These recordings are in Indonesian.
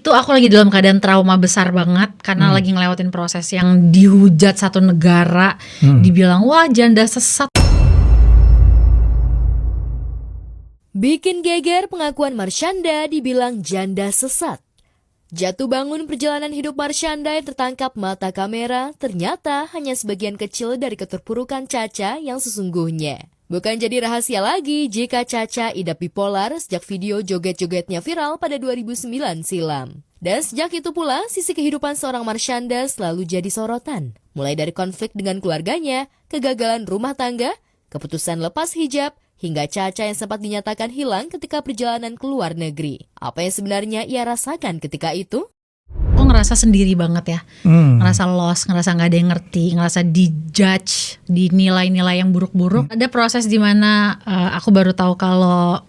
itu aku lagi dalam keadaan trauma besar banget karena lagi ngelewatin proses yang dihujat satu negara, dibilang wah janda sesat. Bikin geger pengakuan Marshanda dibilang janda sesat. Jatuh bangun perjalanan hidup Marshanda yang tertangkap mata kamera ternyata hanya sebagian kecil dari keterpurukan Caca yang sesungguhnya. Bukan jadi rahasia lagi jika Caca idap bipolar sejak video joget-jogetnya viral pada 2009 silam. Dan sejak itu pula, sisi kehidupan seorang Marshanda selalu jadi sorotan. Mulai dari konflik dengan keluarganya, kegagalan rumah tangga, keputusan lepas hijab, hingga Caca yang sempat dinyatakan hilang ketika perjalanan ke luar negeri. Apa yang sebenarnya ia rasakan ketika itu? Aku ngerasa sendiri banget ya, ngerasa lost, ngerasa gak ada yang ngerti, ngerasa dijudge, dinilai-nilai yang buruk-buruk. Ada proses dimana aku baru tahu kalau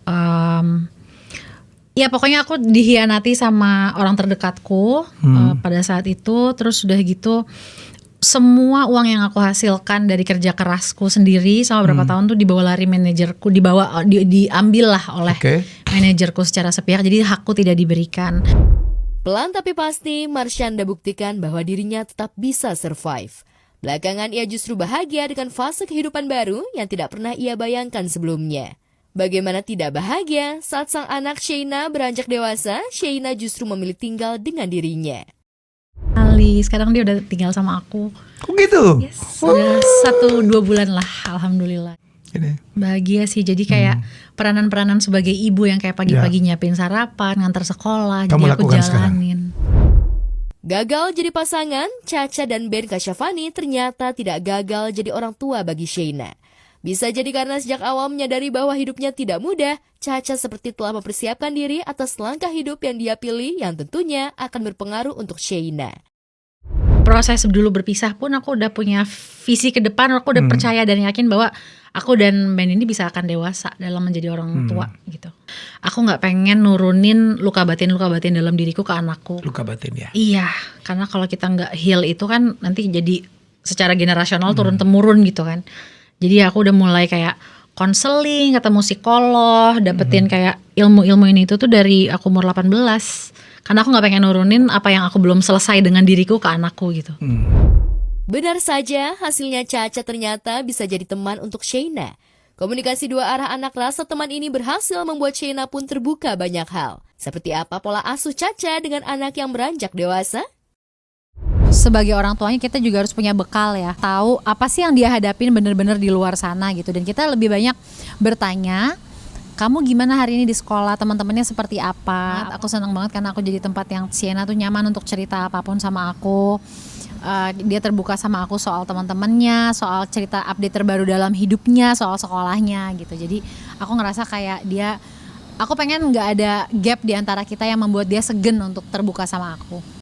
ya pokoknya aku dihianati sama orang terdekatku pada saat itu. Terus udah gitu semua uang yang aku hasilkan dari kerja kerasku sendiri sama berapa tahun tuh dibawa lari manajerku, diambil lah oleh manajerku secara sepihak, jadi hakku tidak diberikan. Pelan tapi pasti, Marshanda buktikan bahwa dirinya tetap bisa survive. Belakangan ia justru bahagia dengan fase kehidupan baru yang tidak pernah ia bayangkan sebelumnya. Bagaimana tidak bahagia saat sang anak Sheina beranjak dewasa, Sheina justru memilih tinggal dengan dirinya. Sekarang dia udah tinggal sama aku. Kok gitu? Yes, udah 1-2 bulan lah, alhamdulillah. Bahagia sih, jadi kayak peranan-peranan sebagai ibu yang kayak pagi-pagi nyiapin sarapan, ngantar sekolah, kamu jadi aku jalanin sekarang. Gagal jadi pasangan, Caca dan Ben Kasyafani ternyata tidak gagal jadi orang tua bagi Sheina. Bisa jadi karena sejak awal menyadari bahwa hidupnya tidak mudah, Caca seperti telah mempersiapkan diri atas langkah hidup yang dia pilih yang tentunya akan berpengaruh untuk Sheina. Proses dulu berpisah pun aku udah punya visi ke depan, aku udah percaya dan yakin bahwa aku dan Ben ini bisa akan dewasa dalam menjadi orang tua gitu. Aku nggak pengen nurunin luka batin dalam diriku ke anakku. Luka batin ya? Iya, karena kalau kita nggak heal itu kan nanti jadi secara generasional turun temurun gitu kan. Jadi aku udah mulai kayak konseling, ketemu psikolog, dapetin kayak ilmu-ilmu ini itu tuh dari aku umur 18. Karena aku gak pengen nurunin apa yang aku belum selesai dengan diriku ke anakku gitu. Benar saja, hasilnya Caca ternyata bisa jadi teman untuk Sheina. Komunikasi dua arah anak rasa teman ini berhasil membuat Sheina pun terbuka banyak hal. Seperti apa pola asuh Caca dengan anak yang beranjak dewasa? Sebagai orang tuanya kita juga harus punya bekal ya, tahu apa sih yang dia hadapin bener-bener di luar sana gitu. Dan kita lebih banyak bertanya, kamu gimana hari ini di sekolah, teman-temannya seperti apa? Aku senang banget karena aku jadi tempat yang Sheina tuh nyaman untuk cerita apapun sama aku. Dia terbuka sama aku soal teman-temannya, soal cerita update terbaru dalam hidupnya, soal sekolahnya gitu. Jadi aku ngerasa kayak aku pengen nggak ada gap di antara kita yang membuat dia segan untuk terbuka sama aku.